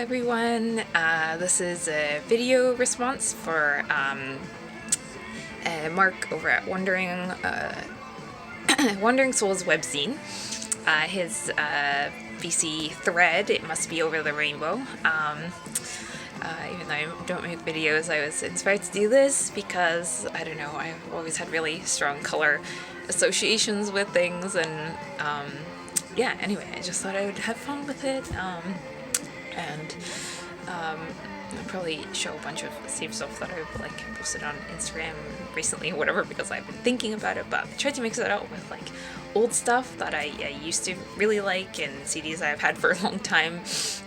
everyone. This is a video response for Mark over at Wandering Souls Webzine. His VC thread, It Must Be Over the Rainbow. Even though I don't make videos, I was inspired to do this because, I don't know, I've always had really strong color associations with things, and yeah, anyway, I just thought I would have fun with it, and I'll probably show a bunch of same stuff that I've posted on Instagram recently or whatever, because I've been thinking about it, but I tried to mix it out with old stuff that I used to really like, and CDs I've had for a long time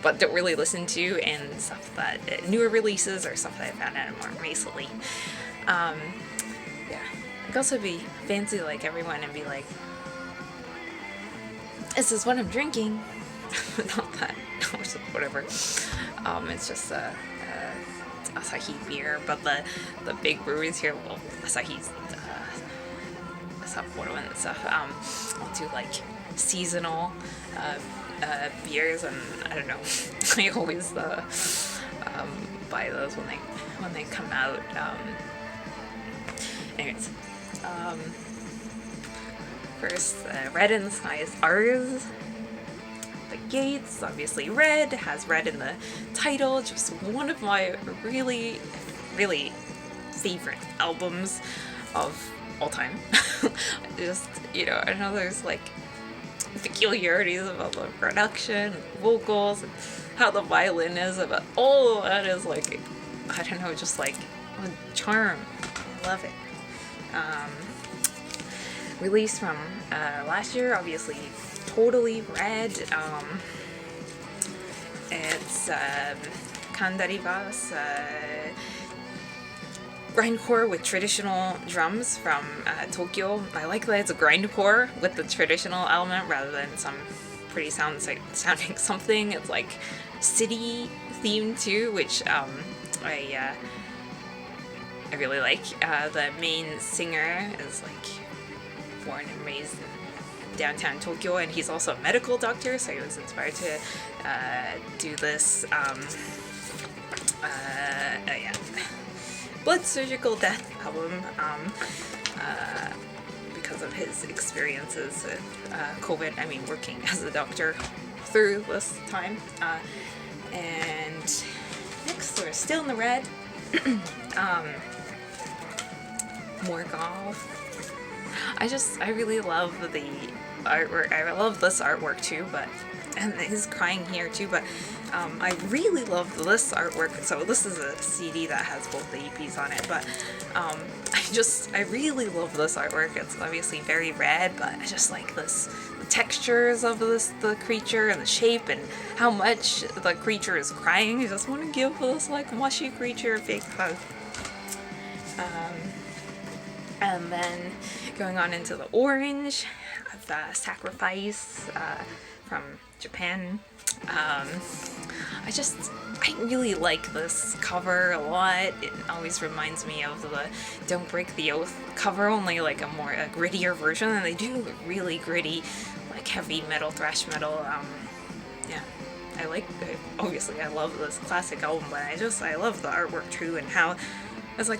but don't really listen to, and stuff that newer releases or stuff that I found out more recently. Yeah, I could also be fancy like everyone and be like, this is what I'm drinking. Not that, or whatever. It's just Asahi beer, but the big breweries here, well, Asahi's Sapporo and stuff, will do seasonal beers, and I don't know, I always buy those when they come out. Anyways, first, Red in the Sky is ours. The Gates, obviously red, has red in the title, just one of my really, really favorite albums of all time. Just, I know there's peculiarities about the production, vocals, and how the violin is, but all of that is I don't know, just a charm. I love it. Released from last year, obviously totally red. It's Kandaribas grindcore with traditional drums from Tokyo. I like that it's a grindcore with the traditional element rather than some pretty sounding something. It's city themed too, which I really like. The main singer is born and raised in downtown Tokyo, and he's also a medical doctor, so he was inspired to do this blood surgical death album because of his experiences with COVID. I mean, working as a doctor through this time. And next, we're still in the red. Morgov. I really love the artwork. I love this artwork too, and his crying here too, but I really love this artwork. So this is a CD that has both the EPs on it, but I really love this artwork. It's obviously very red, but I just like the textures of the creature and the shape and how much the creature is crying. I just want to give this mushy creature a big hug. And then going on into the orange, the Sacrifice from Japan. I really like this cover a lot. It always reminds me of the Don't Break the Oath cover, only a grittier version, and they do really gritty, heavy metal, thrash metal. Yeah, obviously I love this classic album, but I love the artwork too, and how it's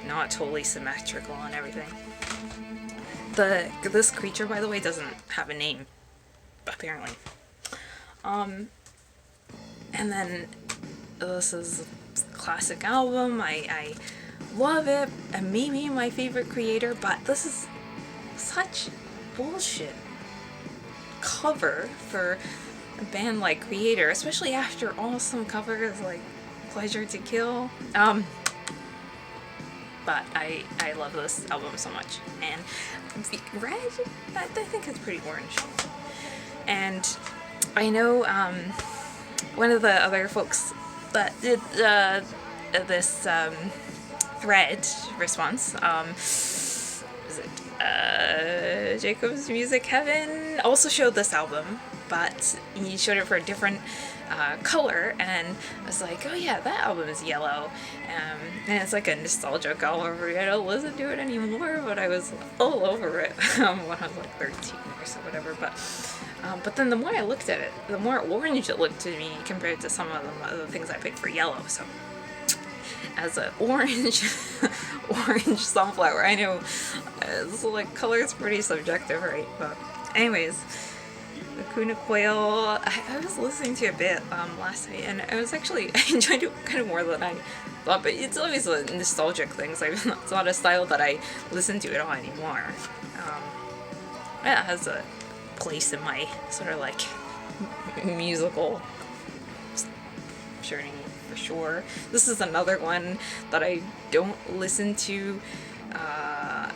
not totally symmetrical and everything. This creature, by the way, doesn't have a name, apparently. And then this is a classic album. I love it, and maybe my favorite creator, but this is such bullshit cover for a band like Creator, especially after awesome covers like Pleasure to Kill. But I love this album so much. And red, I think it's pretty orange. And I know one of the other folks that did this thread response, is it Jacob's Music Heaven, also showed this album, but he showed it for a different color, and I was like, oh yeah, that album is yellow, and it's a nostalgic album. I don't listen to it anymore, but I was all over it when I was 13 or so, whatever. But But then the more I looked at it, the more orange it looked to me compared to some of the things I picked for yellow. So as an orange orange sunflower, I know it's like color is pretty subjective, right? But anyways, the Kuna Quail, I was listening to a bit last night, and I was actually I enjoyed it kind of more than I thought. But it's always a nostalgic thing, so it's not a style that I listen to at all anymore. Yeah, it has a place in my sort of like musical journey for sure. This is another one that I don't listen to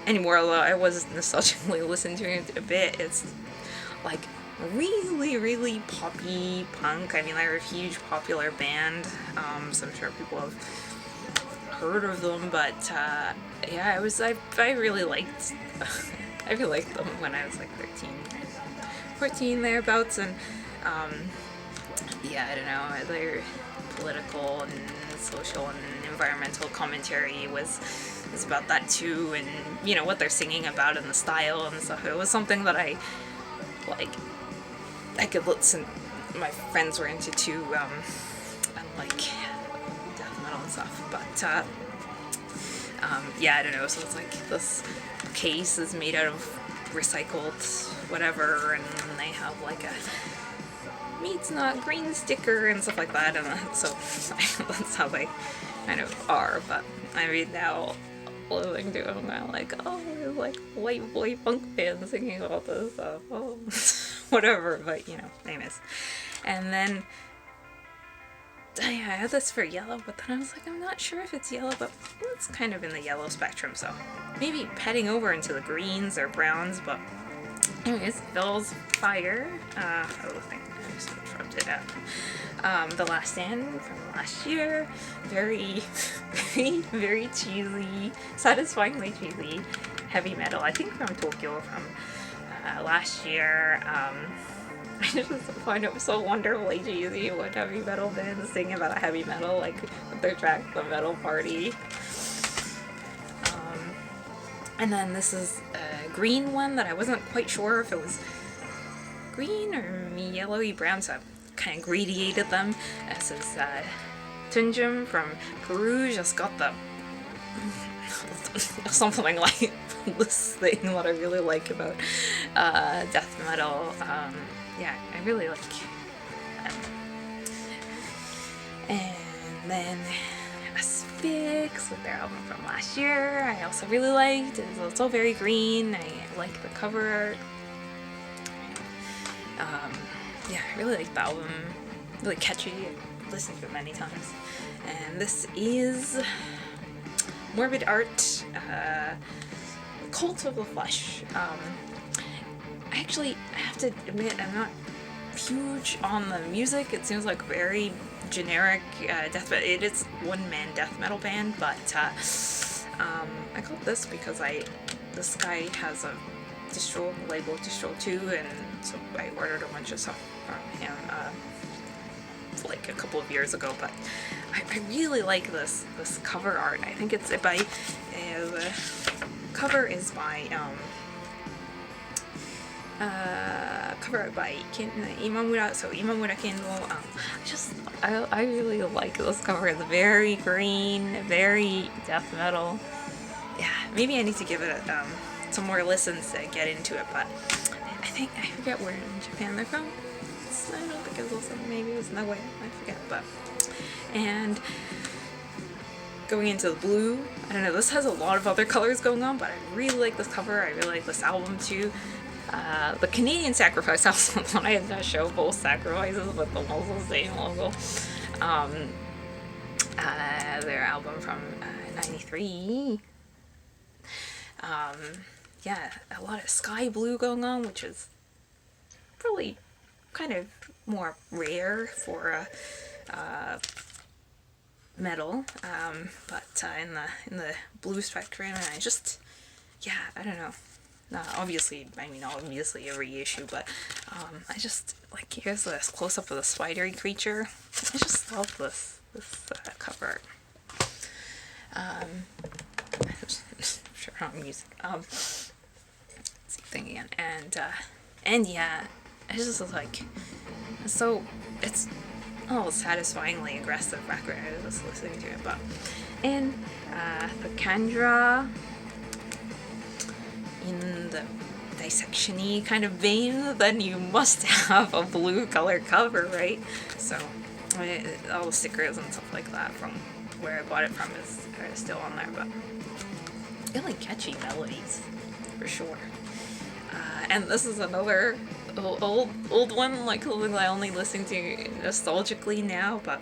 anymore, although I was nostalgically listening to it a bit. It's like really poppy punk. I mean, they're a huge popular band, so I'm sure people have heard of them, but yeah, I really liked I really liked them when I was like 13, 14 thereabouts, and yeah, I don't know, their political and social and environmental commentary was about that too, and you know what they're singing about and the style and stuff. It was something that I could listen. My friends were into too, and like death metal and stuff. But yeah, I don't know. So it's like this case is made out of recycled whatever, and they have like a meat's not green sticker and stuff like that, and so that's how they kind of are. But I mean, now listening to them, I'm like, oh, there's like white boy punk band singing about this stuff. Oh, whatever. But you know, anyways. And then I had this for yellow, but then I was like, I'm not sure if it's yellow, but it's kind of in the yellow spectrum, so maybe heading over into the greens or browns. But anyways, Bill's Fire. Oh, thing. I just interrupted that. The Last Stand from last year. Very very cheesy, satisfyingly cheesy heavy metal. I think from Tokyo from last year. I just find it so wonderfully cheesy when heavy metal bands sing about heavy metal, like with their track "The Metal Party." And then this is a green one that I wasn't quite sure if it was green or yellowy brown, so I kind of gradiated them. This is Tunjum from Peru. Just got the something like this thing that I really like about death metal. Yeah, I really like them. And then Asphyx with their album from last year, I also really liked. It's also very green. I like the cover art. Yeah, I really like the album. Really catchy. I've listened to it many times. And this is Morbid Art, Cult of the Flesh. I have to admit, I'm not huge on the music. It seems like very generic death metal. It is one-man death metal band, but I got this because this guy has a distro label, Distro 2, and so I ordered a bunch of stuff from him like a couple of years ago. But I really like this cover art. I think it's by the cover is by cover art by Imamura. So Imamura Kendo. I really like this cover. It's very green, very death metal. Yeah, maybe I need to give it some more listens to get into it. But I forget where in Japan they're from. I don't think it was also, maybe it was Nagoya. I forget. But and going into the blue, I don't know. This has a lot of other colors going on, but I really like this cover. I really like this album too. The Canadian Sacrifice also thought I had to show both sacrifices with the also same logo. Their album from '93. Yeah, a lot of sky blue going on, which is probably kind of more rare for metal. But in the blue spectrum, and I don't know. Obviously a reissue, but I just like, here's this close up of the spidery creature. I just love this cover art. Sure, not music. Same thing again, and yeah, it's just like, so it's satisfyingly aggressive record. I was just listening to it, but and the Kendra in the dissection-y kind of vein, then you must have a blue color cover, right? So all the stickers and stuff like that from where I bought it from are still on there, but really catchy melodies for sure. And this is another old one, like something I only listen to nostalgically now, but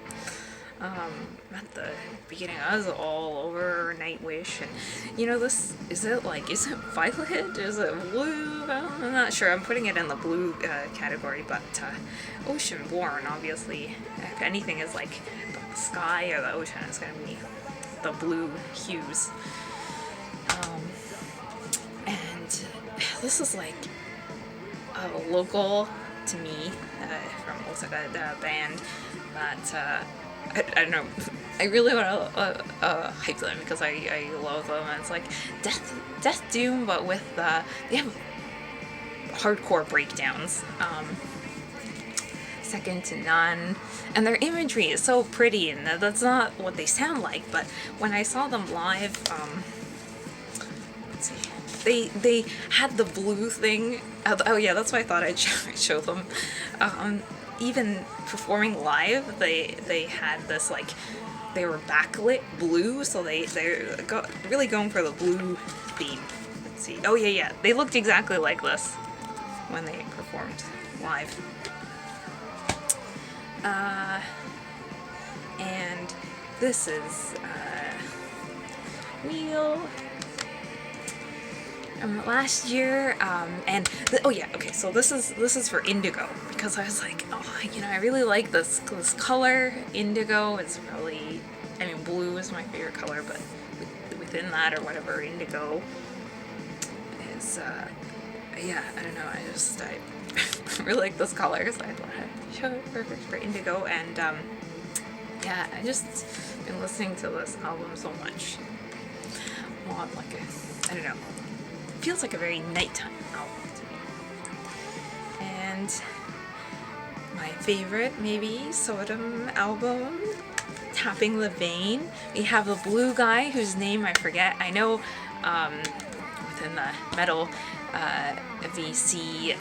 at the beginning I was all over Nightwish, and you know, this is it violet, is it blue? I'm not sure. I'm putting it in the blue category, but Oceanborn, obviously, if anything is like the sky or the ocean, it's gonna be the blue hues. And this is like a local to me from Osaka, the band that I don't know, I really want to hype them because I love them. And it's like Death Doom, but with they have hardcore breakdowns, second to none, and their imagery is so pretty, and that's not what they sound like. But when I saw them live, let's see, they had the blue thing. Oh yeah, that's why I thought I'd show them. Even performing live, they had this, like, they were backlit blue, so they really going for the blue theme. Let's see. Oh yeah, they looked exactly like this when they performed live. And this is Wheel last year, and so this is for Indigo, because I was like, I really like this color. Indigo is really, blue is my favorite color, but within that, or whatever, Indigo is, I don't know, I really like this color, so I thought I'd show it perfect for Indigo. And I just been listening to this album so much. Well, I'm like I don't know, feels like a very nighttime album to me. And my favorite, maybe, Sodom album, Tapping the Vein. We have the blue guy whose name I forget. I know within the metal VC,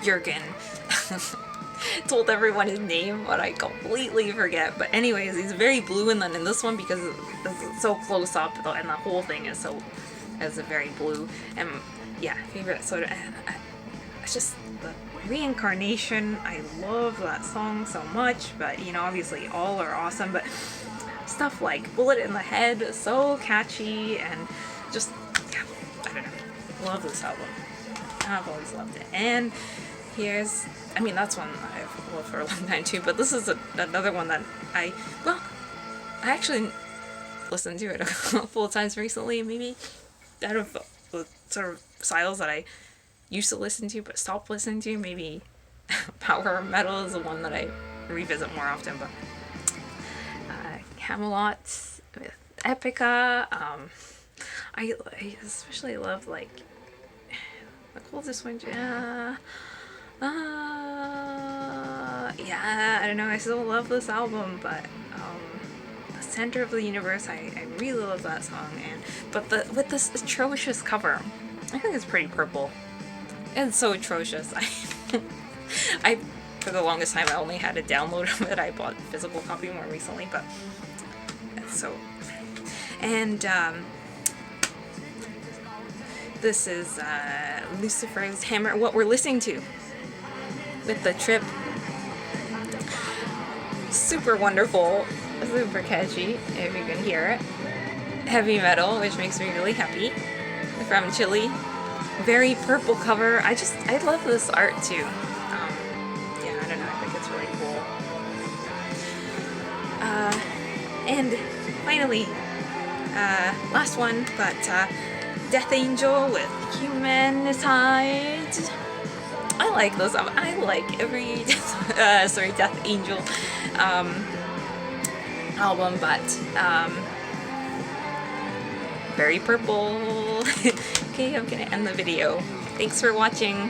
Jurgen told everyone his name, but I completely forget. But anyways, he's very blue, and then in this one, because it's so close up, and the whole thing is a very blue. And favorite sort of. It's just the Reincarnation. I love that song so much, but obviously all are awesome. But stuff like Bullet in the Head is so catchy, and just I don't know, love this album. I've always loved it. And here's, that's one I've loved for a long time too, but this is another one that I actually listened to it a couple of times recently, maybe. Out of the sort of styles that I used to listen to but stopped listening to, maybe power metal is the one that I revisit more often, but Camelot with Epica. I especially love, like, the Coldest Winter. I don't know, I still love this album, but The Center of the Universe, I really love that song. But with this atrocious cover, I think it's pretty purple. It's so atrocious. I for the longest time I only had a download of it. I bought a physical copy more recently, but it's so. And this is Lucifer's Hammer, what we're listening to with The Trip. Super wonderful, super catchy, if you can hear it. Heavy metal, which makes me really happy. From Chile. Very purple cover. I love this art too. I don't know, I think it's really cool. And finally, last one, but Death Angel with Humanitide. I like this album. I like every Death Angel album, but very purple. Okay, I'm gonna end the video. Thanks for watching.